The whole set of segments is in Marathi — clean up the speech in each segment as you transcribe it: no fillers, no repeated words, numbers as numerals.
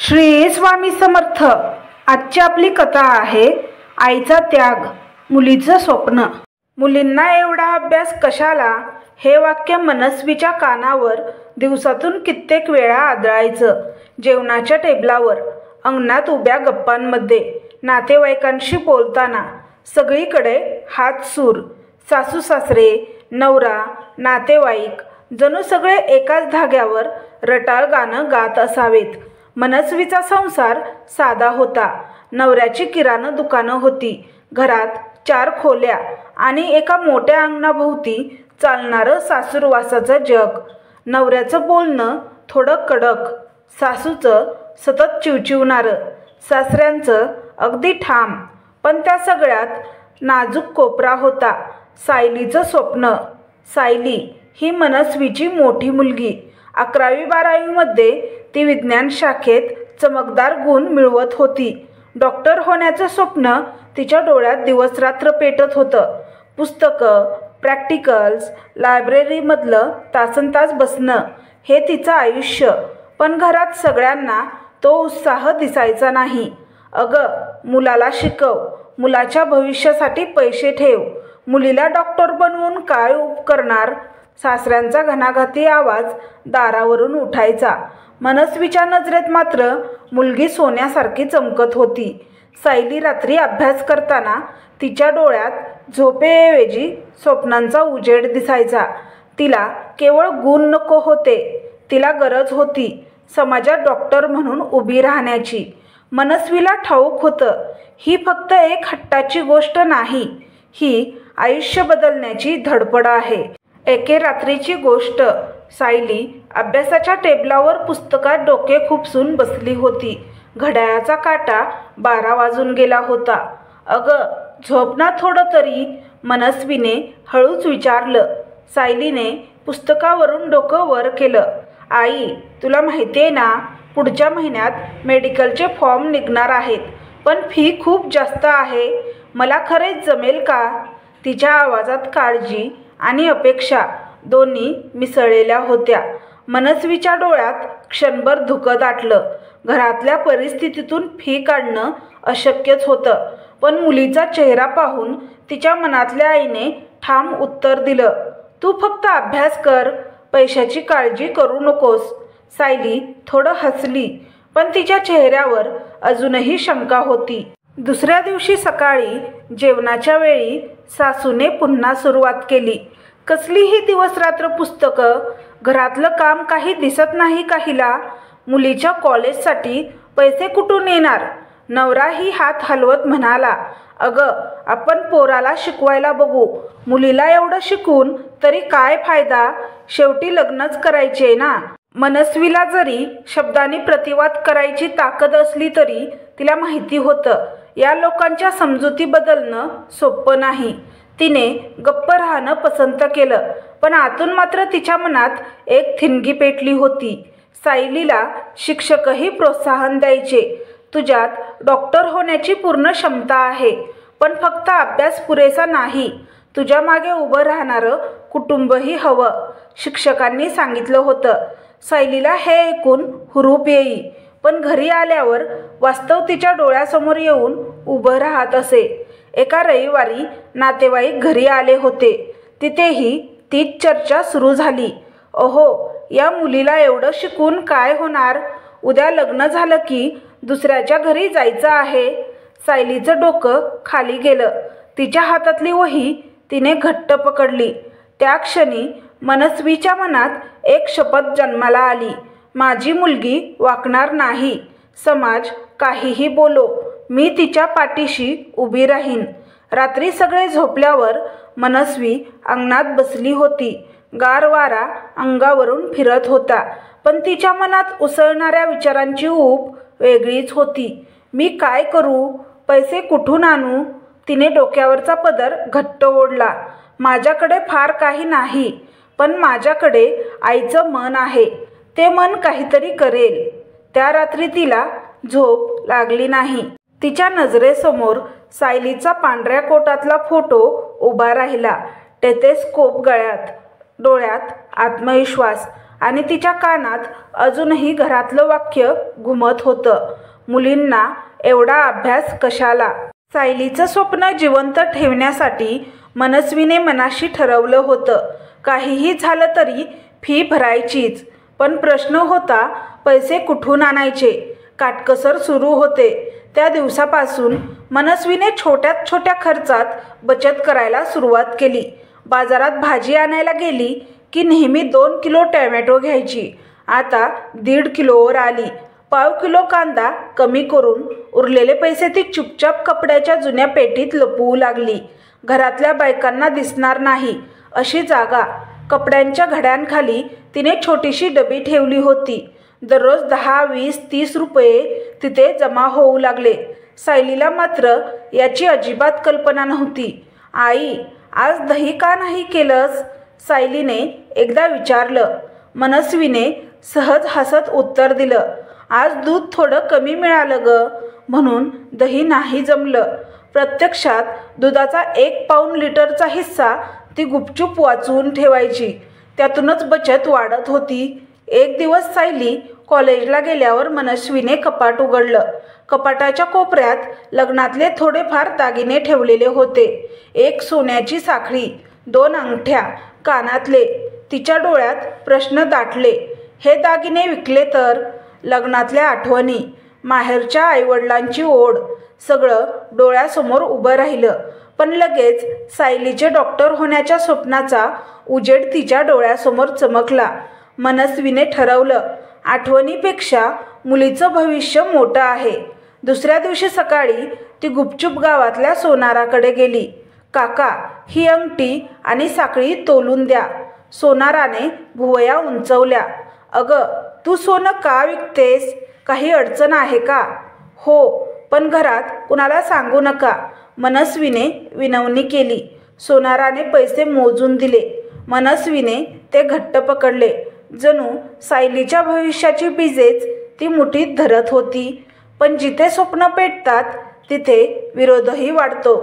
श्री स्वामी समर्थ। आजची आपली कथा आहे आईचा त्याग, मुलीचं स्वप्न। मुलींना एवढा अभ्यास कशाला, हे वाक्य मनस्वीच्या कानावर दिवसातून कित्येक वेळा आदळायचं। जेवणाच्या टेबलावर, अंगणात उभ्या गप्पांमध्ये, नातेवाईकांशी बोलताना सगळीकडे हात सूर। सासू सासरे, नवरा, नातेवाईक जणू सगळे एकाच धाग्यावर रटाळ गाणं गात असावेत। मनस्वीचा संसार साधा होता। नवऱ्याची किराणा दुकानं होती। घरात 4 खोल्या आणि एका मोठ्या अंगणाभोवती चालणारं सासूरवासाचं जग। नवऱ्याचं बोलणं थोडं कडक, सासूचं सतत चिवचिवणारं, सासऱ्यांचं अगदी ठाम। पण त्या सगळ्यात नाजूक कोपरा होता सायलीचं स्वप्न। सायली ही मनस्वीची मोठी मुलगी। 11वी-12वीमध्ये ती विज्ञान शाखेत चमकदार गुण मिळवत होती। डॉक्टर होण्याचं स्वप्न तिच्या डोळ्यात दिवसरात्र पेटत होतं। पुस्तकं, प्रॅक्टिकल्स, लायब्ररीमधलं तासनतास बसणं हे तिचं आयुष्य। पण घरात सगळ्यांना तो उत्साह दिसायचा नाही। अगं, मुलाला शिकव, मुलाच्या भविष्यासाठी पैसे ठेव, मुलीला डॉक्टर बनवून काय करणार, सासऱ्यांचा घणाघाती आवाज दारावरून उठायचा। मनस्वीच्या नजरेत मात्र मुलगी सोन्यासारखी चमकत होती। सायली रात्री अभ्यास करताना तिच्या डोळ्यात झोपेऐवजी स्वप्नांचा उजेड दिसायचा। तिला केवळ गुण नको होते, तिला गरज होती समाजात डॉक्टर म्हणून उभी राहण्याची। मनस्वीला ठाऊक होतं, ही फक्त एक हट्टाची गोष्ट नाही, ही आयुष्य बदलण्याची धडपड आहे। एके रात्रीची गोष्ट। सायली अभ्यासाच्या टेबलावर पुस्तकात डोके खुपसून बसली होती। घड्याळाचा काटा 12 वाजून गेला होता। अगं, झोप ना थोडं तरी, मनस्वीने हळूच विचारलं। सायलीने पुस्तकावरून डोकं वर केलं। आई, तुला माहिती आहे ना, पुढच्या महिन्यात मेडिकलचे फॉर्म निघणार आहेत, पण फी खूप जास्त आहे। मला खरेच जमेल का? तिच्या आवाजात काळजी आणि अपेक्षा दोन्ही मिसळलेल्या होत्या। मनस्वीच्या डोळ्यात क्षणभर धुकं दाटलं। घरातल्या परिस्थितीतून फी काढणं अशक्यच होतं, पण मुलीचा चेहरा पाहून तिच्या मनातल्या आईने ठाम उत्तर दिलं, तू फक्त अभ्यास कर, पैशाची काळजी करू नकोस। सायली थोडं हसली, पण तिच्या चेहऱ्यावर अजूनही शंका होती। दुसऱ्या दिवशी सकाळी जेवणाच्या वेळी सासूने पुन्हा सुरुवात केली। कसलीही दिवसरात्र पुस्तकं, घरातलं काम काही दिसत नाही का हिला? मुलीच्या कॉलेजसाठी पैसे कुठून येणार? नवराही हात हलवत म्हणाला, अगं, आपण पोराला शिकवायला बघू, मुलीला एवढं शिकून तरी काय फायदा, शेवटी लग्नच करायचे ना। मनस्वीला जरी शब्दांनी प्रतिवाद करायची ताकद असली तरी तिला माहिती होतं, या लोकांच्या समजुती बदलणं सोपं नाही। तिने गप्प राहणं पसंत केलं, पण आतून मात्र तिच्या मनात एक ठिणगी पेटली होती। सायलीला शिक्षकही प्रोत्साहन द्यायचे, तुझ्यात डॉक्टर होण्याची पूर्ण क्षमता आहे, पण फक्त अभ्यास पुरेसा नाही, तुझ्या मागे उभं राहणारं कुटुंबही हवं, शिक्षकांनी सांगितलं होतं। सायलीला हे ऐकून हुरूप येई, पण घरी आल्यावर वास्तव तिच्या डोळ्यासमोर येऊन उभं राहत असे। एका रविवारी नातेवाईक घरी आले होते। तिथेही तीच चर्चा सुरू झाली। अहो, या मुलीला एवढं शिकून काय होणार? उद्या लग्न झालं की दुसऱ्याच्या घरी जायचं आहे। सायलीचं डोकं खाली गेलं। तिच्या हातातली वही तिने घट्ट पकडली। त्या क्षणी मनस्वीच्या मनात एक शपथ जन्माला आली, माझी मुलगी वाकणार नाही। समाज काहीही बोलो, मी तिच्या पाठीशी उभी राहीन। रात्री सगळे झोपल्यावर मनस्वी अंगणात बसली होती। गार वारा अंगावरून फिरत होता, पण तिच्या मनात उसळणाऱ्या विचारांची ऊब वेगळीच होती। मी काय करू? पैसे कुठून आणू? तिने डोक्यावरचा पदर घट्ट ओढला। माझ्याकडे फार काही नाही, पण माझ्याकडे आईचं मन आहे, ते मन काहीतरी करेल। त्या रात्री तिला झोप लागली नाही। तिच्या नजरेसमोर सायलीचा पांढऱ्या कोटातला फोटो उभा राहिला, टेथेस्कोप गळ्यात, डोळ्यात आत्मविश्वास आणि तिच्या कानात अजूनही घरातलं वाक्य घुमत होतं, मुलींना एवढा अभ्यास कशाला. सायलीचं स्वप्न जिवंत ठेवण्यासाठी मनस्वीने मनाशी ठरवलं होतं, काहीही झालं तरी फी भरायचीच. पण प्रश्न होता, पैसे कुठून आणायचे. काटकसर सुरू होते. त्या दिवसापासून मनस्वीने छोट्यात छोट्या खर्चात बचत करायला सुरुवात केली. बाजारात भाजी आणायला गेली की नेहमी 2 किलो टोमॅटो घ्यायची. आता 1.5 किलोवर आली. पाव किलो कांदा कमी करून उरलेले पैसे ती चुपचाप कपड्याच्या जुन्या पेटीत लपवू लागली. घरातल्या बायकांना दिसणार नाही अशी जागा, कपड्यांच्या घड्यांखाली तिने छोटीशी डबी ठेवली होती. दररोज 10, 20, 30 रुपये तिथे जमा होऊ लागले. सायलीला मात्र याची अजिबात कल्पना नव्हती. आई, आज दही का नाही केलंस? सायलीने एकदा विचारलं. मनस्वीने सहज हसत उत्तर दिलं, आज दूध थोडं कमी मिळालं ग, म्हणून दही नाही जमलं. प्रत्यक्षात दुधाचा 1 पाऊण लिटरचा हिस्सा ती गुपचूप वाचवून ठेवायची. त्यातूनच बचत वाढत होती. एक दिवस सायली कॉलेजला गेल्यावर मनस्वीने कपाट उघडलं. कपाटाच्या कोपऱ्यात लग्नातले थोडेफार दागिने ठेवलेले होते. 1 सोन्याची साखळी, 2 अंगठ्या, कानातले. तिच्या डोळ्यात प्रश्न दाटले. हे दागिने विकले तर? लग्नातल्या आठवणी, माहेरच्या आईवडिलांची ओढ, सगळं डोळ्यासमोर उभं राहिलं. पण लगेच सायलीचे डॉक्टर होण्याच्या स्वप्नाचा उजेड तिच्या डोळ्यासमोर चमकला. मनस्वीने ठरवलं, आठवणीपेक्षा मुलीचं भविष्य मोठं आहे. दुसऱ्या दिवशी सकाळी ती गुपचूप गावातल्या सोनाराकडे गेली. काका, ही अंगठी आणि साखळी तोलून द्या. सोनाराने भुवया उंचवल्या. अगं, तू सोनं का विकतेस? काही अडचण आहे का? हो, पण घरात कुणाला सांगू नका, मनस्वीने विनवणी केली. सोनाराने पैसे मोजून दिले. मनस्वीने ते घट्ट पकडले. जणू सायलीच्या भविष्याची बीजेच ती मुठीत धरत होती. पण जिथे स्वप्न पेटतात तिथे विरोधही वाढतो.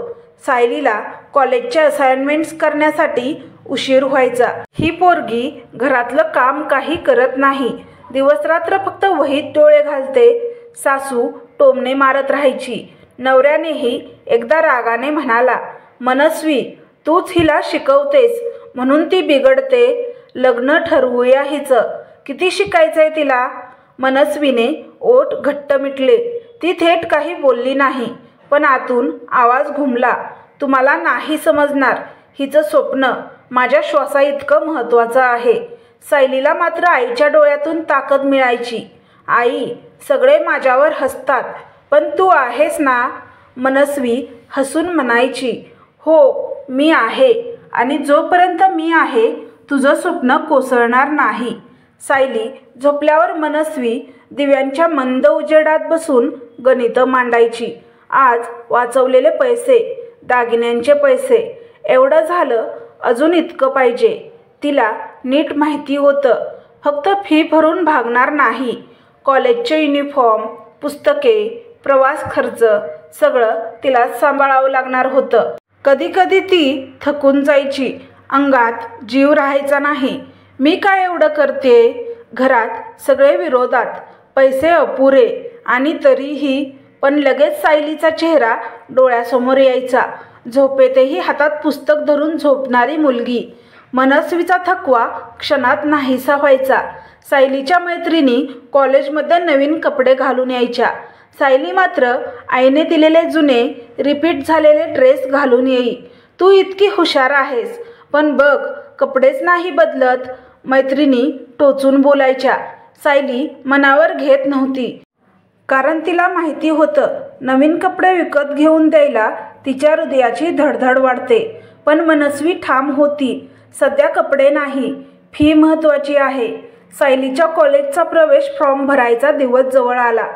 सायलीला कॉलेजचे असाइनमेंट्स करण्यासाठी उशीर व्हायचा. ही पोरगी घरातलं काम काही करत नाही. दिवसरात्र फक्त वहीत डोळे घालते. सासू टोमणे मारत राहायची. नवऱ्यानेही एकदा रागाने म्हणाला, मनस्वी, तूच हिला शिकवतेस म्हणून ती बिघडते. लग्न ठरवूया हिचं. किती शिकायचंय तिला? मनस्वीने ओठ घट्ट मिटले. ती थेट काही बोलली नाही, पण आतून आवाज घुमला, तुम्हाला नाही समजणार. हिचं स्वप्न माझ्या श्वासाइतकं महत्त्वाचं आहे. सायलीला मात्र आईच्या डोळ्यातून ताकद मिळायची. आई, सगळे माझ्यावर हसतात, पण तू आहेस ना? मनस्वी हसून म्हणायची. हो, मी आहे, आणि जोपर्यंत मी आहे तुझं स्वप्न कोसळणार नाही. सायली झोपल्यावर मनस्वी दिव्यांच्या मंद उजेडात बसून गणितं मांडायची. आज वाचवलेले पैसे, दागिन्यांचे पैसे, एवढं झालं, अजून इतकं पाहिजे. तिला नीट माहिती होतं, फक्त फी भरून भागणार नाही. कॉलेजचे युनिफॉर्म, पुस्तके, प्रवास खर्च सगळं तिलाच सांभाळावं लागणार होतं. कधीकधी ती थकून जायची. अंगात जीव राहायचा नाही. मी काय एवढं करते? घरात सगळे विरोधात, पैसे अपुरे, आणि तरीही. पण लगेच सायलीचा चेहरा डोळ्यासमोर यायचा. झोपेतही हातात पुस्तक धरून झोपणारी मुलगी. मनस्वीचा थकवा क्षणात नाहीसा व्हायचा. सायलीच्या मैत्रिणी कॉलेजमध्ये नवीन कपडे घालून यायच्या. सायली मात्र आईने दिलेले जुने रिपीट झालेले ड्रेस घालून येई. तू इतकी हुशार आहेस, पण बघ कपडेच नाही बदलत, मैत्रिणी टोचून बोलायच्या. सायली मनावर घेत नव्हती, कारण तिला माहिती होतं नवीन कपडे विकत घेऊन द्यायला तिच्या हृदयाची धडधड वाढते. पण मनस्वी ठाम होती, सध्या कपडे नाही, फी महत्त्वाची आहे. सायलीच्या कॉलेजचा प्रवेश फॉर्म भरायचा दिवस जवळ आला.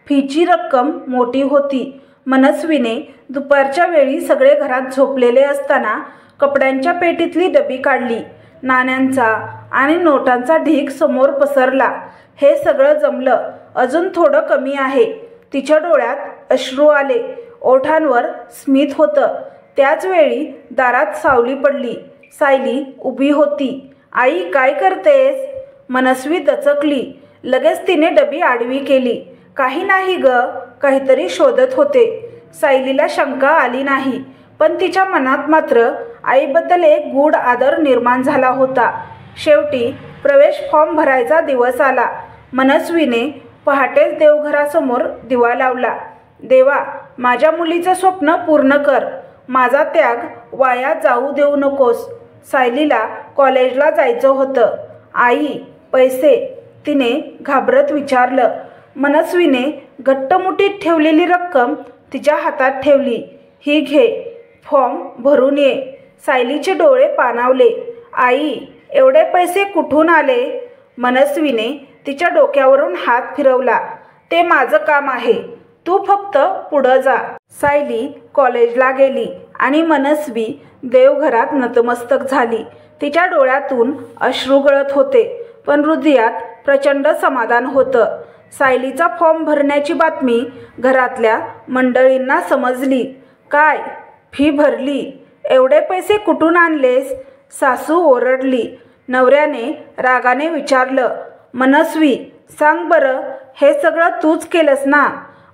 फीची रक्कम मोठी होती. मनस्वीने दुपारच्या वेळी सगळे घरात झोपलेले असताना कपड्यांच्या पेटीतली डबी काढली. नाण्यांचा आणि नोटांचा ढीग समोर पसरला. हे सगळं जमलं, अजून थोडं कमी आहे. तिच्या डोळ्यात अश्रू आले. ओठांवर स्मित होतं. त्याच वेळी दारात सावली पडली. सायली उभी होती. आई, काय करतेस? मनस्वी दचकली. लगेच तिने डबी आडवी केली. काही नाही ग, काहीतरी शोधत होते. सायलीला शंका आली नाही, पण तिच्या मनात मात्र आईबद्दल एक गूढ आदर निर्माण झाला होता. शेवटी प्रवेश फॉर्म भरायचा दिवस आला. मनस्वीने पहाटेच देवघरासमोर दिवा लावला. देवा, माझ्या मुलीचं स्वप्न पूर्ण कर. माझा त्याग वाया जाऊ देऊ नकोस. सायलीला कॉलेजला जायचं होतं. आई, पैसे? तिने घाबरत विचारलं. मनस्वीने घट्ट मुठीत ठेवलेली रक्कम तिच्या हातात ठेवली. ही घे, फॉर्म भरून ये. सायलीचे डोळे पाणावले. आई, एवढे पैसे कुठून आले? मनस्वीने तिच्या डोक्यावरून हात फिरवला. ते माझं काम आहे, तू फक्त पुढं जा. सायली कॉलेजला गेली आणि मनस्वी देवघरात नतमस्तक झाली. तिच्या डोळ्यातून अश्रू गळत होते, पण हृदयात प्रचंड समाधान होतं. सायलीचा फॉर्म भरण्याची बातमी घरातल्या मंडळींना समजली. काय, फी भरली? एवढे पैसे कुठून आणलेस? सासू ओरडली. नवऱ्याने रागाने विचारलं. मनस्वी, सांग बरं, हे सगळं तूच केलंस ना?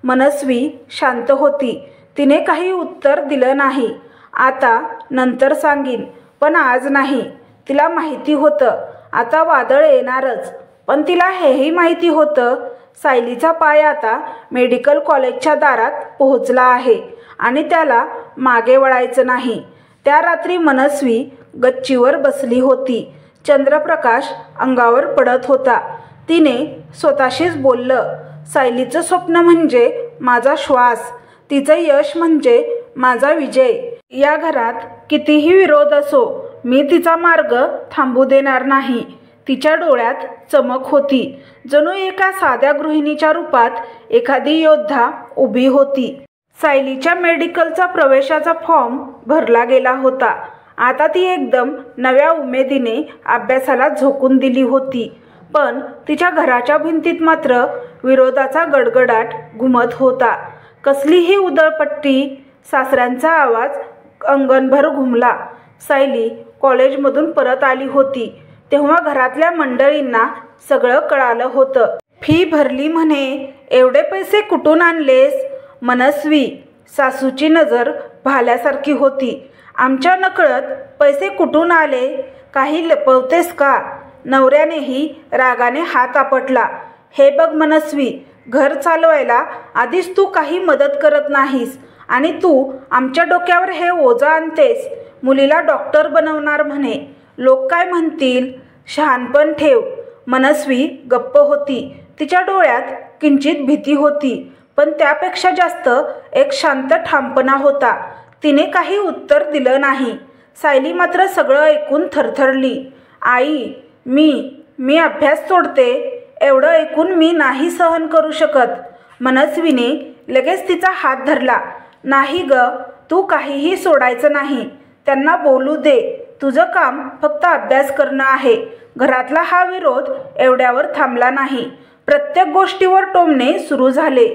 मनस्वी शांत होती. तिने काही उत्तर दिलं नाही. आता नंतर सांगीन, पण आज नाही. तिला माहिती होतं आता वादळ येणारच, पण तिला हेही माहिती होतं सायलीचा पाय आता मेडिकल कॉलेजच्या दारात पोहोचला आहे आणि त्याला मागे वळायचं नाही. त्या रात्री मनस्वी गच्चीवर बसली होती. चंद्रप्रकाश अंगावर पडत होता. तिने स्वतःशीच बोललं, सायलीचं स्वप्न म्हणजे माझा श्वास, तिचं यश म्हणजे माझा विजय. या घरात कितीही विरोध असो, मी तिचा मार्ग थांबू देणार नाही. तिच्या डोळ्यात चमक होती. जणू एका साध्या गृहिणीच्या रूपात एखादी योद्धा उभी होती. सायलीच्या मेडिकलचा प्रवेशाचा फॉर्म भरला गेला होता. आता ती एकदम नव्या उमेदीने अभ्यासाला झोकून दिली होती. पण तिच्या घराच्या भिंतीत मात्र विरोधाचा गडगडाट घुमत होता. कसलीही उधळपट्टी. सासऱ्यांचा आवाज अंगणभर घुमला. सायली कॉलेजमधून परत आली होती तेव्हा घरातल्या मंडळींना सगळं कळालं होतं. फी भरली म्हणे, एवढे पैसे कुठून आणलेस? मनस्वी, सासूची नजर भाल्यासारखी होती. आमच्या नकळत पैसे कुठून आले? काही लपवतेस का? नवऱ्यानेही रागाने हात आपटला. हे बघ मनस्वी, घर चालवायला आधीच तू काही मदत करत नाहीस आणि तू आमच्या डोक्यावर हे ओझं आणतेस. मुलीला डॉक्टर बनवणार म्हणे, लोक काय म्हणतील? शहाणपण ठेव. मनस्वी गप्प होती. तिच्या डोळ्यात किंचित भीती होती, पण त्यापेक्षा जास्त एक शांत ठामपणा होता. तिने काही उत्तर दिलं नाही. सायली मात्र सगळं ऐकून थरथरली. आई, मी अभ्यास सोडते. एवढं ऐकून मी नाही सहन करू शकत. मनस्वीने लगेच तिचा हात धरला. नाही ग, तू काहीही सोडायचं नाही. त्यांना बोलू दे. तुझं काम फक्त अभ्यास करणं आहे. घरातला हा विरोध एवढ्यावर थांबला नाही. प्रत्येक गोष्टीवर टोमणे सुरू झाले.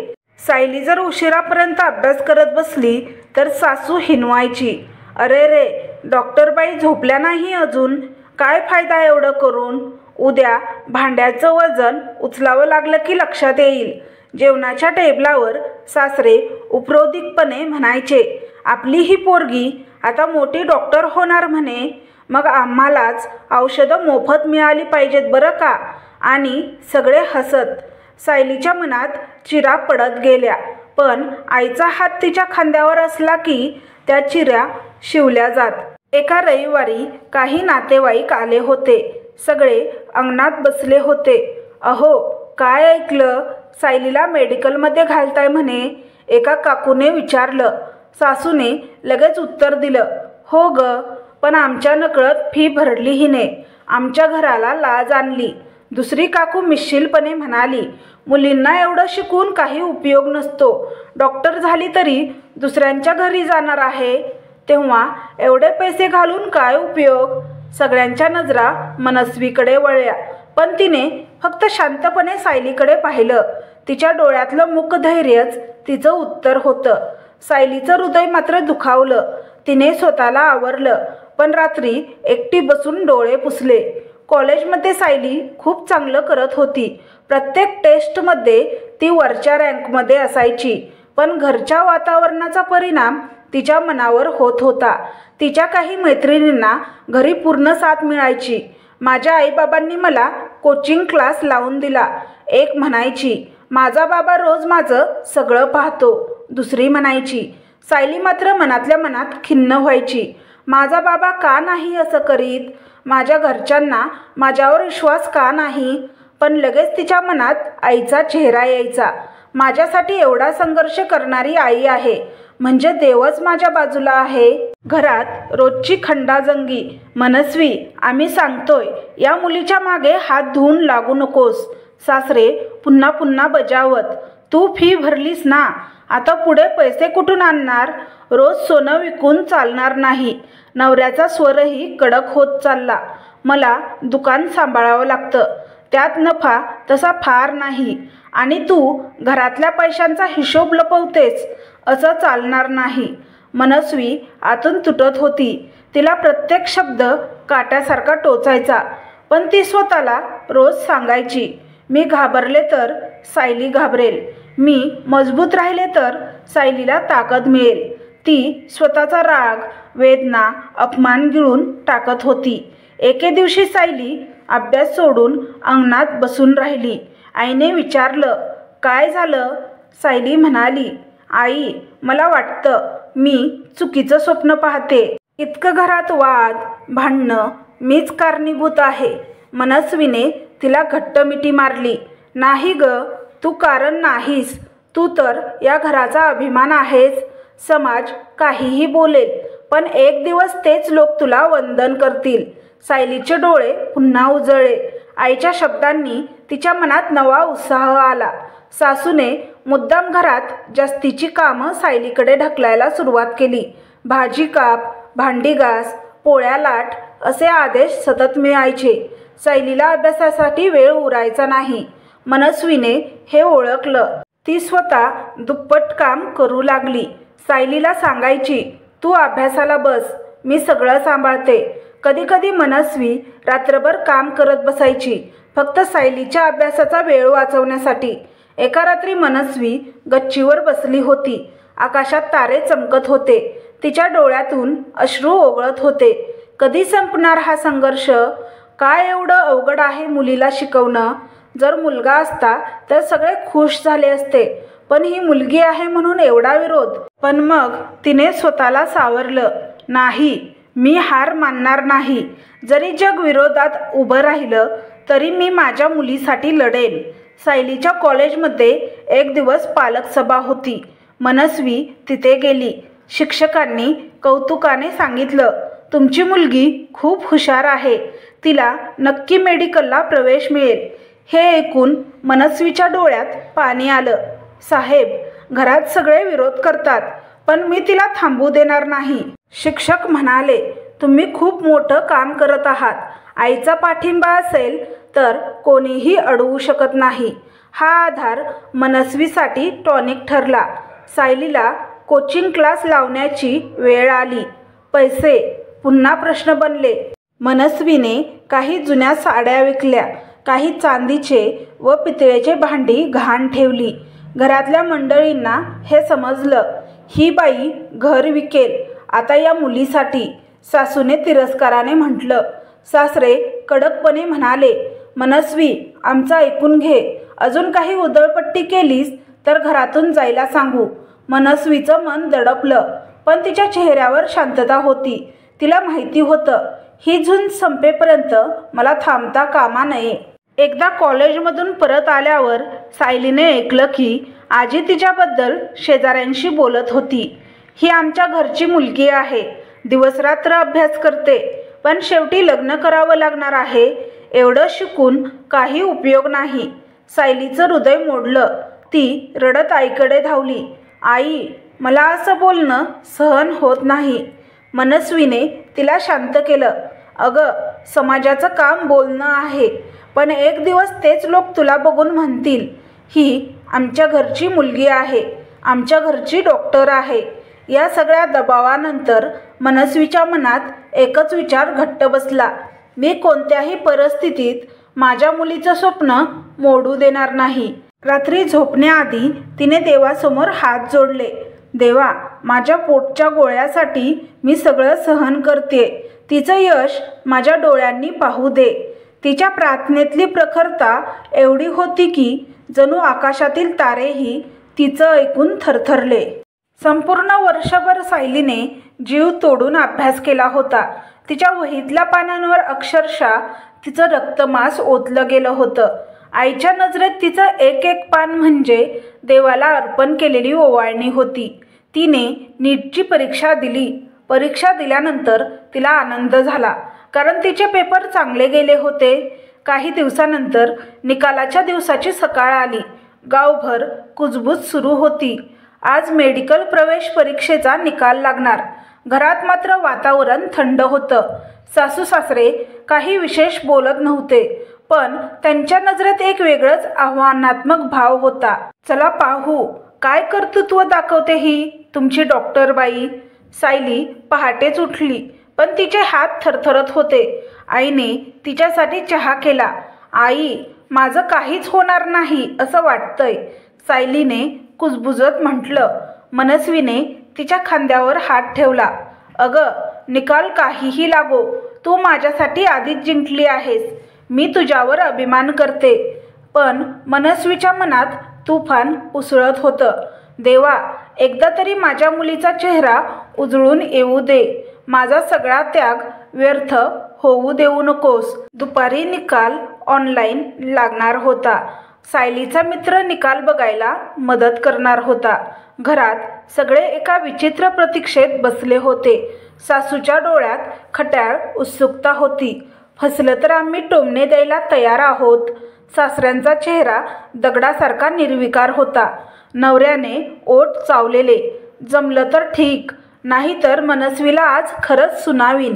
सायली जर उशिरापर्यंत अभ्यास करत बसली तर सासू हिनवायची. अरे रे, डॉक्टरबाई झोपल्या नाही अजून, काय फायदा एवढं करून? उद्या भांड्याचं वजन उचलावं लागलं की लक्षात येईल. जेवणाच्या टेबलावर सासरे उपरोधिकपणे म्हणायचे, आपली ही पोरगी आता मोठी डॉक्टर होणार म्हणे, मग आम्हालाच औषधं मोफत मिळाली पाहिजेत बरं का? आणि सगळे हसत. सायलीच्या मनात चिरा पडत गेल्या, पण आईचा हात तिच्या खांद्यावर असला की त्या चिऱ्या शिवल्या जात. एका रविवारी काही नातेवाईक आले होते. सगळे अंगणात बसले होते. अहो, काय ऐकलं? सायलीला मेडिकलमध्ये घालताय म्हणे, एका काकूने विचारलं. सासूने लगेच उत्तर दिलं, हो ग, पण आमच्या नकळत फी भरली हिने, आमच्या घराला लाज आणली. दुसरी काकू मिश्किलपणे म्हणाली, मुलींना एवढं शिकून काही उपयोग नसतो. डॉक्टर झाली तरी दुसऱ्यांच्या घरी जाणार आहे, तेव्हा एवढे पैसे घालून काय उपयोग? सगळ्यांच्या नजरा मनस्वीकडे वळल्या, पण तिने फक्त शांतपणे सायलीकडे पाहिलं. तिच्या डोळ्यातलं मूक धैर्यच तिचं उत्तर होतं. सायलीचं हृदय मात्र दुखावलं. तिने स्वतःला आवरलं, पण रात्री एकटी बसून डोळे पुसले. कॉलेजमध्ये सायली खूप चांगलं करत होती. प्रत्येक टेस्टमध्ये ती वरच्या रँकमध्ये असायची. पण घरच्या वातावरणाचा परिणाम तिच्या मनावर होत होता. तिच्या काही मैत्रिणींना घरी पूर्ण साथ मिळायची. माझ्या आईबाबांनी मला कोचिंग क्लास लावून दिला. एक म्हणायची, माझा बाबा रोज माझं सगळं पाहतो. दुसरी म्हणायची. सायली मात्र मनातल्या मनात खिन्न व्हायची. माझा बाबा का नाही असं करीत? माझ्या घरच्यांना माझ्यावर विश्वास का नाही? पण लगेच तिच्या मनात आईचा चेहरा यायचा. माझ्यासाठी एवढा संघर्ष करणारी आई आहे म्हणजे देवच माझ्या बाजूला आहे. घरात रोजची खंडाजंगी. मनस्वी, आम्ही सांगतोय, या मुलीच्या मागे हात धुवून लागू नकोस. सासरे पुन्हा पुन्हा बजावत. तू फी भरलीस ना, आता पुढे पैसे कुठून आणणार? रोज सोनं विकून चालणार नाही. नवऱ्याचा स्वरही कडक होत चालला. मला दुकान सांभाळावं लागतं. त्यात नफा तसा फार नाही. आणि तू घरातल्या पैशांचा हिशोब लपवतेस. असं चालणार नाही. मनस्वी आतून तुटत होती. तिला प्रत्येक शब्द काट्यासारखा टोचायचा. पण ती स्वतःला रोज सांगायची, मी घाबरले तर सायली घाबरेल. मी मजबूत राहिले तर सायलीला ताकद मिळेल. ती स्वतःचा राग, वेदना, अपमान गिळून टाकत होती. एके दिवशी सायली अभ्यास सोडून अंगणात बसून राहिली. आईने विचारलं, काय झालं? सायली म्हणाली, आई, मला वाटतं मी चुकीचं स्वप्न पाहते. इतकं घरात वाद, भांडणं, मीच कारणीभूत आहे. मनस्वीने तिला घट्ट मिठी मारली. नाही ग, तू कारण नाहीस. तू तर या घराचा अभिमान आहेस. समाज काहीही बोलेल, पण एक दिवस तेच लोक तुला वंदन करतील. सायलीचे डोळे पुन्हा उजळले. आईच्या शब्दांनी तिच्या मनात नवा उत्साह आला. सासूने मुद्दाम घरात जास्तीची कामं सायलीकडे ढकलायला सुरुवात केली. भाजी काप, भांडी घास, पोळ्या लाट असे आदेश सतत मिळायचे. सायलीला अभ्यासासाठी वेळ उरायचा नाही. मनस्वीने हे ओळखलं. ती स्वतः दुप्पट काम करू लागली. सायलीला सांगायची, तू अभ्यासाला बस, मी सगळं सांभाळते. कधीकधी मनस्वी रात्रभर काम करत बसायची, फक्त सायलीच्या अभ्यासाचा वेळ वाचवण्यासाठी. एका रात्री मनस्वी गच्चीवर बसली होती. आकाशात तारे चमकत होते. तिच्या डोळ्यातून अश्रू ओघळत होते. कधी संपणार हा संघर्ष? काय एवढं अवघड आहे मुलीला शिकवणं? जर मुलगा असता तर सगळे खुश झाले असते, पण ही मुलगी आहे म्हणून एवढा विरोध. पण मग तिने स्वतःला सावरलं. नाही, मी हार मानणार नाही. जरी जग विरोधात उभं राहिलं तरी मी माझ्या मुलीसाठी लढेन. सायलीच्या कॉलेजमध्ये एक दिवस पालक सभा होती. मनस्वी तिथे गेली. शिक्षकांनी कौतुकाने सांगितलं, तुमची मुलगी खूप हुशार आहे. तिला नक्की मेडिकलला प्रवेश मिळेल. हे ऐकून मनस्वीच्या डोळ्यात पाणी आलं. साहेब, घरात सगळे विरोध करतात, पण मी तिला थांबू देणार नाही. शिक्षक म्हणाले, तुम्ही खूप मोठं काम करत आहात. आईचा पाठिंबा असेल तर कोणीही अडवू शकत नाही. हा आधार मनस्वीसाठी टॉनिक ठरला. सायलीला कोचिंग क्लास लावण्याची वेळ आली. पैसे पुन्हा प्रश्न बनले. मनस्वीने काही जुन्या साड्या विकल्या. काही चांदीचे व पितळेचे भांडी गहाण ठेवली. घरातल्या मंडळींना हे समजलं. ही बाई घर विकेल आता या मुलीसाठी. सासूने तिरस्काराने म्हटलं. सासरे कडकपणे म्हणाले, मनस्वी, आमचं ऐकून घे. अजून काही उधळपट्टी केलीस तर घरातून जायला सांगू. मनस्वीचं मन दडपलं, पण तिच्या चेहऱ्यावर शांतता होती. तिला माहिती होतं, ही झुंज संपेपर्यंत मला थांबता कामा नये. एकदा कॉलेजमधून परत आल्यावर सायलीने ऐकलं की आजी तिच्याबद्दल शेजाऱ्यांशी बोलत होती. ही आमच्या घरची मुलगी आहे. दिवसरात्र अभ्यास करते, पण शेवटी लग्न करावं लागणार आहे. एवढं शिकून काही उपयोग नाही. सायलीचं हृदय मोडलं. ती रडत आईकडे धावली. आई, मला असं बोलणं सहन होत नाही. मनस्वीने तिला शांत केलं. अगं, समाजाचं काम बोलणं आहे, पण एक दिवस तेच लोक तुला बघून म्हणतील, ही आमच्या घरची मुलगी आहे, आमच्या घरची डॉक्टर आहे. या सगळ्या दबावानंतर मनस्वीच्या मनात एकच विचार घट्ट बसला, मी कोणत्याही परिस्थितीत माझ्या मुलीचं स्वप्न मोडू देणार नाही. रात्री झोपण्याआधी तिने देवासमोर हात जोडले. देवा, माझ्या पोटच्या गोळ्यासाठी मी सगळं सहन करते. तिचं यश माझ्या डोळ्यांनी पाहू दे. तिच्या प्रार्थनेतली प्रखरता एवढी होती की जणू आकाशातील तारेही तिचं ऐकून थरथरले. संपूर्ण वर्षभर सायलीने जीव तोडून अभ्यास केला होता. तिच्या वहीतल्या पानांवर अक्षरशः तिचं रक्तमांस ओतलं गेलं होतं. आईच्या नजरेत तिचं एक एक पान म्हणजे देवाला अर्पण केलेली ओवाळणी होती. तिने नीटची परीक्षा दिली. परीक्षा दिल्यानंतर तिला आनंद झाला, कारण तिचे पेपर चांगले गेले होते. काही दिवसानंतर निकालाच्या दिवसाची सकाळ आली. गावभर कुजबूज सुरू होती. आज मेडिकल प्रवेश परीक्षेचा निकाल लागणार. घरात मात्र वातावरण थंड होतं. सासू सासरे काही विशेष बोलत नव्हते, पण त्यांच्या नजरेत एक वेगळंच आव्हानात्मक भाव होता. चला पाहू काय कर्तृत्व दाखवते ही तुमची डॉक्टर बाई. सायली पहाटेच उठली, पण तिचे हात थरथरत होते. आईने तिच्यासाठी चहा केला. आई, माझं काहीच होणार नाही असं वाटतंय, सायलीने कुजबुजत म्हटलं. मनस्वीने तिच्या खांद्यावर हात ठेवला. अगं, निकाल काहीही लागो, तू माझ्यासाठी आधीच जिंकली आहेस. मी तुझ्यावर अभिमान करते. पण मनस्वीच्या मनात तुफान उसळत होतं. देवा, एकदा तरी माझ्या मुलीचा चेहरा उजळून येऊ दे. माझा सगळा त्याग व्यर्थ होऊ देऊ नकोस. दुपारी निकाल ऑनलाईन लागणार होता. सायलीचा मित्र निकाल बघायला मदत करणार होता. घरात सगळे एका विचित्र प्रतीक्षेत बसले होते. सासूच्या डोळ्यात खट्याळ उत्सुकता होती. फसलं तर आम्ही टोमणे द्यायला तयार आहोत. सासऱ्यांचा चेहरा दगडासारखा निर्विकार होता. नवऱ्याने ओठ चावलेले. जमलं तर ठीक, नाहीतर मनस्वीला आज खरंच सुनावीन.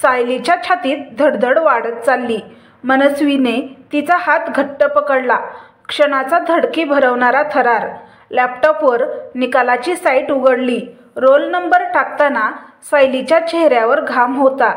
सायलीच्या छातीत धडधड वाढत चालली. मनस्वीने तिचा हात घट्ट पकडला. क्षणाचा धडकी भरवणारा थरार. लॅपटॉपवर निकालाची साईट उघडली. रोल नंबर टाकताना सायलीच्या चेहऱ्यावर घाम होता.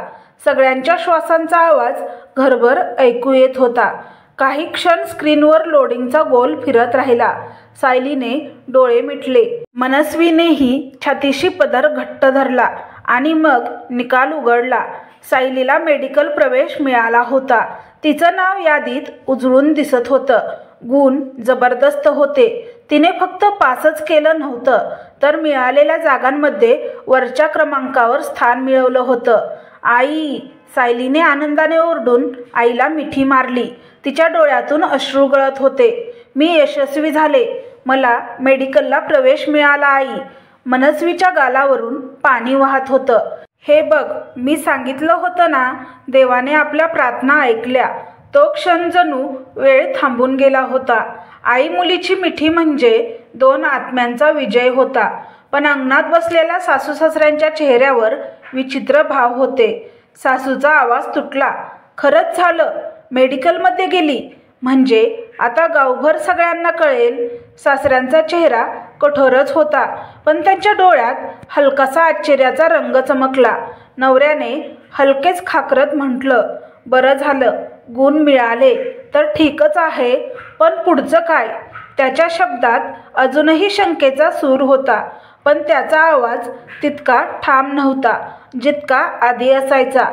सगळ्यांच्या श्वासांचा आवाज घरभर ऐकू येत होता. काही क्षण स्क्रीनवर लोडिंगचा गोल फिरत राहिला. सायलीने डोळे मिटले. मनस्वीनेही छातीशी पदर घट्ट धरला आणि मग निकाल उघडला. सायलीला मेडिकल प्रवेश मिळाला होता. तिचं नाव यादीत उजळून दिसत होतं. गुण जबरदस्त होते. तिने फक्त पासच केलं नव्हतं, तर मिळालेल्या जागांमध्ये वरच्या क्रमांकावर स्थान मिळवलं होतं. आई, सायलीने आनंदाने ओरडून आईला मिठी मारली. तिच्या डोळ्यातून अश्रू गळत होते. मी यशस्वी झाले. मला मेडिकलला प्रवेश मिळाला आई. मनस्वीच्या गालावरून पाणी वाहत होतं. हे बघ, मी सांगितलं होतं ना, देवाने आपल्या प्रार्थना ऐकल्या. तो क्षण जणू वेळ थांबून गेला होता. आई मुलीची मिठी म्हणजे दोन आत्म्यांचा विजय होता. पण अंगणात बसलेल्या सासू सासऱ्यांच्या चेहऱ्यावर विचित्र भाव होते. सासूचा आवाज तुटला. खरंच झालं, मेडिकलमध्ये गेली म्हणजे आता गावभर सगळ्यांना कळेल. सासऱ्यांचा चेहरा कठोरच होता, पण त्यांच्या डोळ्यात हलकासा आश्चर्याचा रंग चमकला. नवऱ्याने हलकेच खाकरत म्हटलं, बरं झालं, गुण मिळाले तर ठीकच आहे, पण पुढचं काय? त्याच्या शब्दात अजूनही शंकेचा सूर होता, पण त्याचा आवाज तितका ठाम नव्हता जितका आधी असायचा.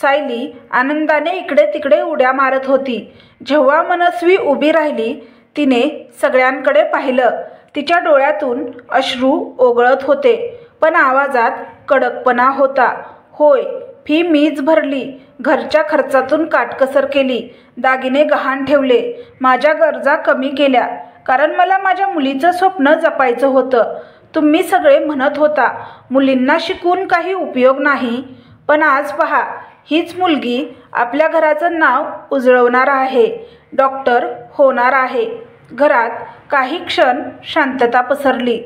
सायली आनंदाने इकडे तिकडे उड्या मारत होती. जेव्हा मनस्वी उभी राहिली, तिने सगळ्यांकडे पाहिलं. तिच्या डोळ्यातून अश्रू ओघळत होते, पण आवाजात कडकपणा होता. होय, फी मीच भरली. घरच्या खर्चातून काटकसर केली. दागिने गहाण ठेवले. माझ्या गरजा कमी केल्या, कारण मला माझ्या मुलीचं स्वप्न जपायचं होतं. तुम्ही सगळे म्हणत होता मुलींना शिकून काही उपयोग नाही, पण आज पहा, हीच मुलगी आपल्या घराचं नाव उजळवणार आहे. डॉक्टर होणार आहे. घरात काही क्षण शांतता पसरली.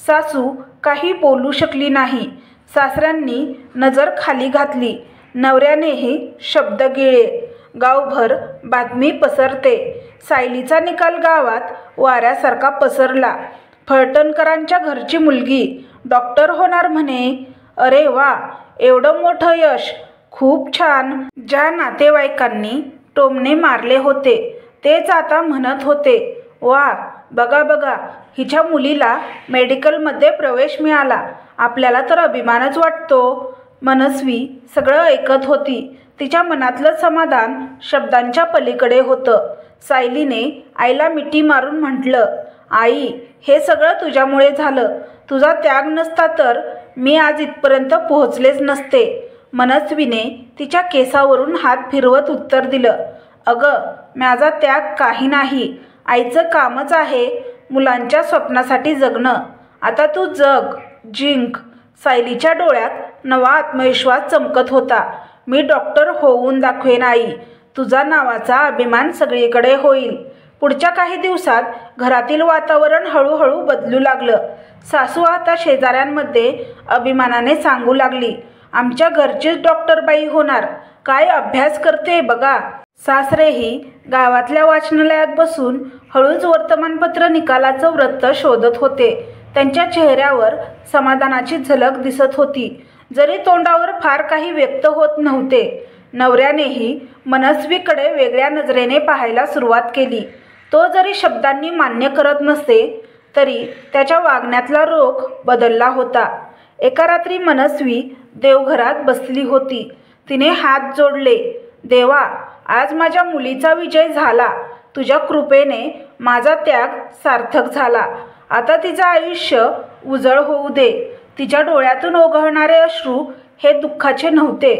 सासू काही बोलू शकली नाही. सासऱ्यांनी नजर खाली घातली. नवऱ्यानेही शब्द गिळले. गावभर बातमी पसरते. सायलीचा निकाल गावात वाऱ्यासारखा पसरला. फळटणकरांच्या घरची मुलगी डॉक्टर होणार म्हणे. अरे वा, एवढं मोठं यश खूप छान. ज्या नातेवाईकांनी टोमणे मारले होते तेच आता म्हणत होते, वा बघा बघा, हिच्या मुलीला मेडिकलमध्ये प्रवेश मिळाला, आपल्याला तर अभिमानच वाटतो. मनस्वी सगळं ऐकत होती. तिच्या मनातलं समाधान शब्दांच्या पलीकडे होतं. सायलीने आईला मिठी मारून म्हटलं, आई, हे सगळं तुझ्यामुळे झालं. तुझा त्याग नसता तर मी आज इथपर्यंत पोहोचलेच नसते. मनस्वीने तिच्या केसावरून हात फिरवत उत्तर दिलं, अगं, माझा त्याग काही नाही. आईचं कामच आहे मुलांच्या स्वप्नासाठी जगणं. आता तू जग, जिंक. सायलीच्या डोळ्यात नवा आत्मविश्वास चमकत होता. मी डॉक्टर होऊन दाखवेन आई. तुझा नावाचा अभिमान सगळीकडे होईल. पुढच्या काही दिवसात घरातील वातावरण हळूहळू बदलू लागलं. सासू आता शेजाऱ्यांमध्ये अभिमानाने सांगू लागली, आमच्या घरचीच डॉक्टरबाई होणार. काय अभ्यास करते बघा. सासरेही गावातल्या वाचनालयात बसून हळूच वर्तमानपत्र निकालाचं वृत्त शोधत होते. त्यांच्या चेहऱ्यावर समाधानाची झलक दिसत होती, जरी तोंडावर फार काही व्यक्त होत नव्हते. नवऱ्यानेही मनस्वीकडे वेगळ्या नजरेने पाहायला सुरुवात केली. तो जरी शब्दांनी मान्य करत नसे तरी त्याच्या वागण्यातला रोख बदलला होता. एका रात्री मनस्वी देवघरात बसली होती. तिने हात जोडले, देवा, आज माझ्या मुलीचा विजय झाला. तुझ्या कृपेने माझा त्याग सार्थक झाला. आता तिचं आयुष्य उजळ होऊ दे. तिच्या डोळ्यातून ओघळणारे अश्रू हे दुःखाचे नव्हते,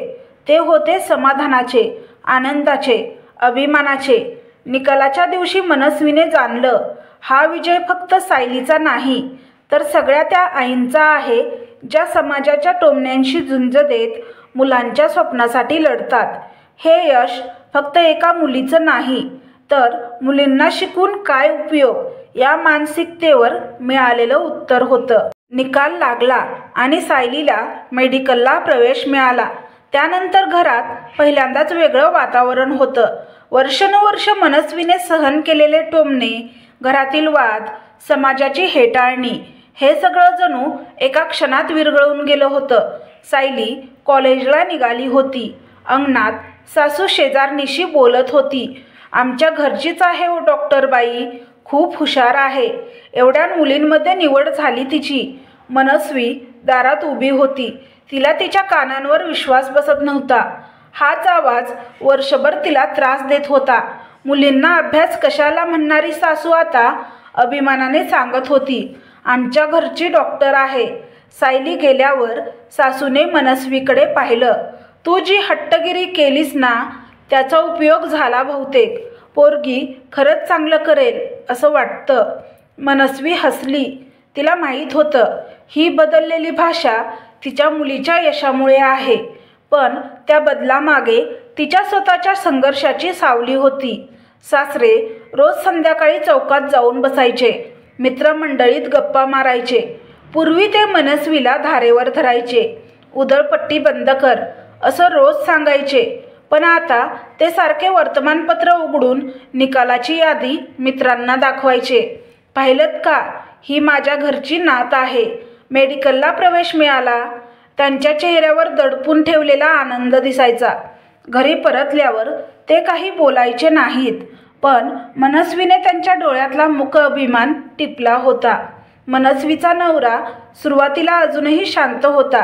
ते होते समाधानाचे, आनंदाचे, अभिमानाचे. निकालाच्या दिवशी मनस्वीने जाणलं, हा विजय फक्त सायलीचा नाही तर सगळ्या त्या आईंचा आहे, ज्या समाजाच्या टोमण्यांशी झुंज देत मुलांच्या स्वप्नासाठी लढतात. हे यश फक्त एका मुलीचं नाही तर मुलींना शिकून काय उपयोग या मानसिकतेवर मिळालेलं उत्तर होतं. निकाल लागला आणि सायलीला मेडिकलला प्रवेश मिळाला. त्यानंतर घरात पहिल्यांदाच वेगळं वातावरण होतं. वर्षानुवर्ष मनस्वीने सहन केलेले टोमणे, घरातील वाद, समाजाची हेटाळणी, हे सगळं जणू एका क्षणात विरघळून गेलं होतं. सायली कॉलेजला निघाली होती. अंगणात सासू शेजारणीशी बोलत होती, आमच्या घरचीच आहे हो डॉक्टरबाई, खूप हुशार आहे. एवढ्या मुलींमध्ये निवड झाली तिची. मनस्वी दारात उभी होती. तिला तिच्या कानांवर विश्वास बसत नव्हता. हाच आवाज वर्षभर तिला त्रास देत होता. मुलींना अभ्यास कशाला म्हणणारी सासू आता अभिमानाने सांगत होती, आमच्या घरची डॉक्टर आहे. सायली गेल्यावर सासूने मनस्वीकडे पाहिलं. तू जी हट्टगिरी केलीस ना, त्याचा उपयोग झाला बहुतेक. पोरगी खरंच चांगलं करेल असं वाटतं. मनस्वी हसली. तिला माहीत होतं ही बदललेली भाषा तिच्या मुलीच्या यशामुळे आहे, पण त्या बदलामागे तिच्या स्वतःच्या संघर्षाची सावली होती. सासरे रोज संध्याकाळी चौकात जाऊन बसायचे. मित्रमंडळीत गप्पा मारायचे. पूर्वी ते मनस्वीला धारेवर धरायचे. उधळपट्टी बंद कर असं रोज सांगायचे, पण आता ते सारखे वर्तमानपत्र उघडून निकालाची यादी मित्रांना दाखवायचे. पाहिलंत का, ही माझ्या घरची नात आहे, मेडिकलला प्रवेश मिळाला. त्यांच्या चेहऱ्यावर दडपून ठेवलेला आनंद दिसायचा. घरी परतल्यावर ते काही बोलायचे नाहीत, पण मनस्वीने त्यांच्या डोळ्यातला मूक अभिमान टिपला होता. मनस्वीचा नवरा सुरुवातीला अजूनही शांत होता,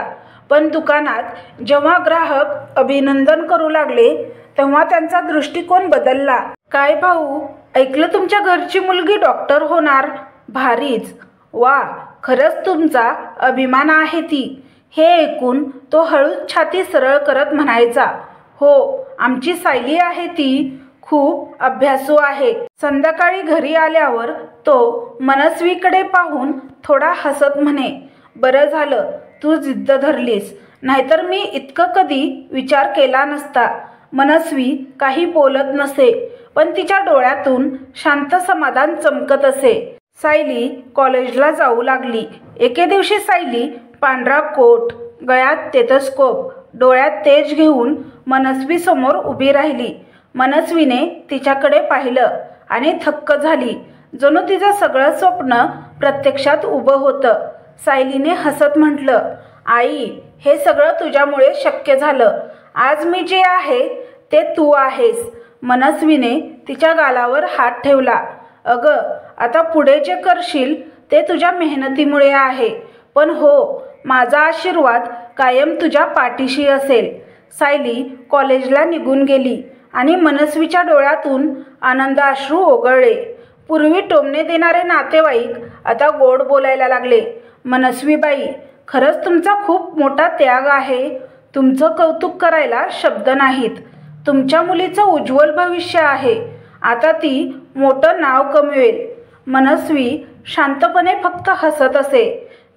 पण दुकानात जेव्हा ग्राहक अभिनंदन करू लागले तेव्हा त्यांचा दृष्टिकोन बदलला. काय भाऊ, ऐकलं तुमच्या घरची मुलगी डॉक्टर होणार? भारीच. वा, खरंच तुमचा अभिमान आहे ती. हे ऐकून तो हळूच छाती सरळ करत म्हणायचा, हो, आमची सायली आहे ती खूप अभ्यासू आहे. संध्याकाळी घरी आल्यावर तो मनस्वीकडे पाहून थोडा हसत म्हणे, बरं झालं तू जिद्द धरलीस, नाहीतर मी इतकं कधी विचार केला नसता. मनस्वी काही बोलत नसे, पण तिच्या डोळ्यातून शांत समाधान चमकत असे. सायली कॉलेजला जाऊ लागली. एके दिवशी सायली पांढरा कोट, गळ्यात टेथोस्कोप, डोळ्यात तेज घेऊन मनस्वी समोर उभी राहिली. मनस्वीने तिच्याकडे पाहिलं आणि थक्क झाली. जणू तिचं सगळं स्वप्न प्रत्यक्षात उभं होतं. सायलीने हसत म्हटलं, आई, हे सगळं तुझ्यामुळे शक्य झालं. आज मी जे आहे ते तू आहेस. मनस्वीने तिच्या गालावर हात ठेवला. अगं, आता पुढे जे करशील ते तुझ्या मेहनतीमुळे आहे, पण हो, माझा आशीर्वाद कायम तुझ्या पाठीशी असेल. सायली कॉलेजला निघून गेली आणि मनस्वीच्या डोळ्यातून आनंद अश्रू ओघळले. पूर्वी टोमणे देणारे नातेवाईक आता गोड बोलायला लागले. मनस्वीबाई, खरंच तुमचा खूप मोठा त्याग आहे. तुमचं कौतुक करायला शब्द नाहीत. तुमच्या मुलीचं उज्ज्वल भविष्य आहे. आता ती मोठं नाव कमवेल. मनस्वी शांतपणे फक्त हसत असे.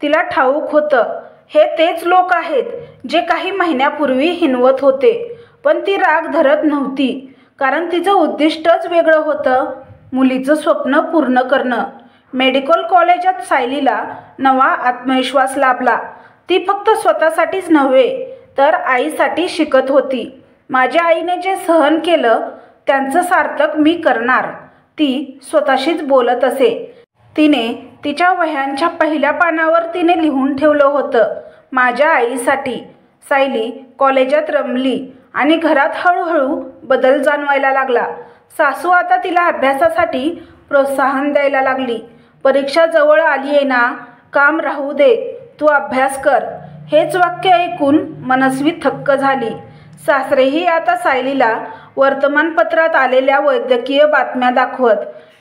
तिला ठाऊक होतं, हे तेच लोक आहेत जे काही महिन्यापूर्वी हिणवत होते. पण ती राग धरत नव्हती, कारण तिचं उद्दिष्टच वेगळं होतं. मुलीचं स्वप्न पूर्ण करणं. मेडिकल कॉलेजात सायलीला नवा आत्मविश्वास लाभला. ती फक्त स्वतःसाठीच नव्हे तर आईसाठी शिकत होती. माझ्या आईने जे सहन केलं त्यांचं सार्थक मी करणार, ती स्वतःशीच बोलत असे. तिने तिच्या वह्यांच्या पहिल्या पानावर तिने लिहून ठेवलं होतं, माझ्या आईसाठी. सायली कॉलेजात रमली आणि घरात हळूहळू बदल जाणवायला लागला. सासू आता तिला अभ्यासासाठी प्रोत्साहन द्यायला लागली. परीक्षा जवळ आली आहे ना, काम राहू दे, तू अभ्यास कर. हेच वाक्य ऐकून मनस्वी थक्क झाली. सासरेही आता सायलीला वर्तमानपत्रात आलेल्या वैद्यकीय बातम्या दाखवत,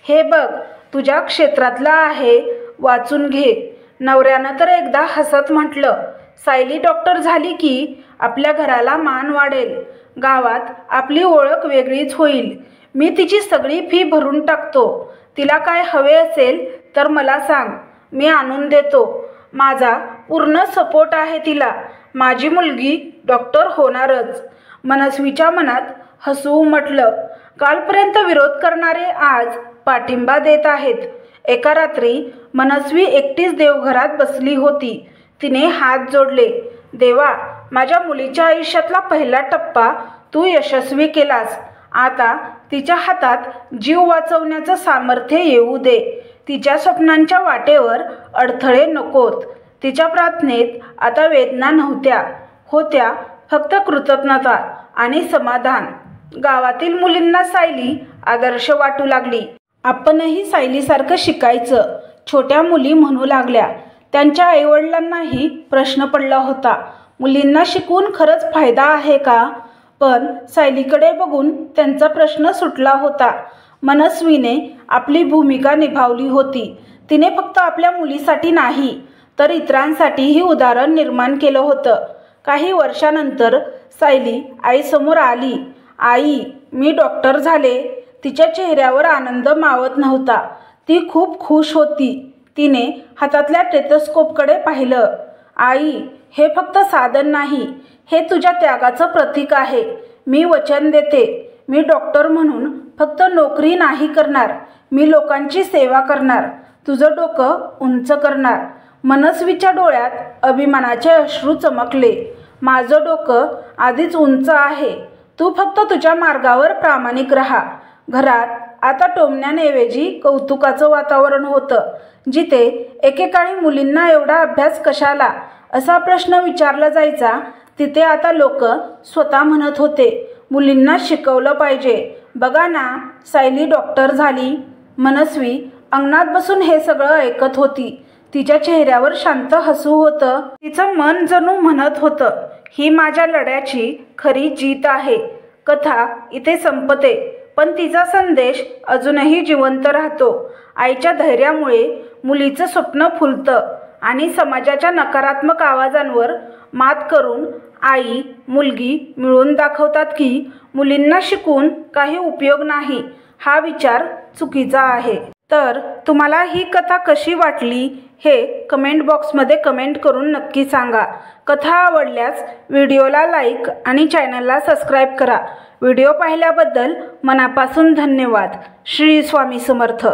हे बघ, तुझ्या क्षेत्रातला आहे, वाचून घे. नवऱ्यानं तर एकदा हसत म्हटलं, सायली डॉक्टर झाली की आपल्या घराला मान वाढेल, गावात आपली ओळख वेगळीच होईल. मी तिची सगळी फी भरून टाकतो. तिला काय हवे असेल तर मला सांग, मी आणून देतो. माझा पूर्ण सपोर्ट आहे तिला. माझी मुलगी डॉक्टर होणारच. मनस्वीच्या मनात हसू उमटलं. कालपर्यंत विरोध करणारे आज पाठिंबा देत आहेत. एका रात्री मनस्वी एकटीच देवघरात बसली होती. तिने हात जोडले. देवा, माझ्या मुलीच्या आयुष्यातला पहिला टप्पा तू यशस्वी केलास. आता तिच्या हातात जीव वाचवण्याचं सामर्थ्य येऊ दे. तिच्या स्वप्नांच्या वाटेवर अडथळे नकोत. तिच्या प्रार्थनेत आता वेदना नव्हत्या, होत्या फक्त कृतज्ञता आणि समाधान. गावातील मुलींना सायली आदर्श वाटू लागली. आपणही सायलीसारखं शिकायचं, छोट्या मुली म्हणू लागल्या. त्यांच्या आईवडिलांनाही प्रश्न पडला होता, मुलींना शिकवून खरंच फायदा आहे का? पण सायलीकडे बघून त्यांचा प्रश्न सुटला होता. मनस्वीने आपली भूमिका निभावली होती. तिने फक्त आपल्या मुलीसाठी नाही तर इतरांसाठीही उदाहरण निर्माण केलं होतं. काही वर्षानंतर सायली आईसमोर आली. आई, मी डॉक्टर झाले. तिच्या चेहऱ्यावर आनंद मावत नव्हता. ती खूप खुश होती. तिने हातातल्या टेथोस्कोपकडे पाहिलं. आई, हे फक्त साधन नाही, हे तुझ्या त्यागाचं प्रतीक आहे. मी वचन देते, मी डॉक्टर म्हणून फक्त नोकरी नाही करणार, मी लोकांची सेवा करणार, तुझं डोकं उंच करणार. मनस्वीच्या डोळ्यात अभिमानाचे अश्रू चमकले. माझं डोकं आधीच उंच आहे, तू फक्त तुझ्या मार्गावर प्रामाणिक राहा. घरात आता टोमण्याऐवजी कौतुकाचं वातावरण होतं. जिथे एकेकाळी मुलींना एवढा अभ्यास कशाला असा प्रश्न विचारला जायचा, तिथे आता लोक स्वतः म्हणत होते, मुलींना शिकवलं पाहिजे. बघा ना, सायली डॉक्टर झाली. मनस्वी अंगणात बसून हे सगळं ऐकत होती. तिच्या चेहऱ्यावर शांत हसू होतं. तिचं मन जणू म्हणत होतं, ही माझ्या लढ्याची खरी जीत आहे. कथा इथे संपते, पण तिचा संदेश अजूनही जिवंत राहतो. आईच्या धैर्यामुळे मुलीचं स्वप्न फुलतं आणि समाजाच्या नकारात्मक आवाजांवर मात करून आई मुलगी मिळून दाखवतात की मुलींना शिकून काही उपयोग नाही. हा विचार चुकीचा आहे. तर तुम्हाला ही कथा कशी वाटली हे कमेंट बॉक्समध्ये कमेंट करून नक्की सांगा. कथा आवडल्यास व्हिडिओला लाईक आणि चॅनलला सबस्क्राईब करा. व्हिडिओ पाहिल्याबद्दल मनापासून धन्यवाद. श्री स्वामी समर्थ.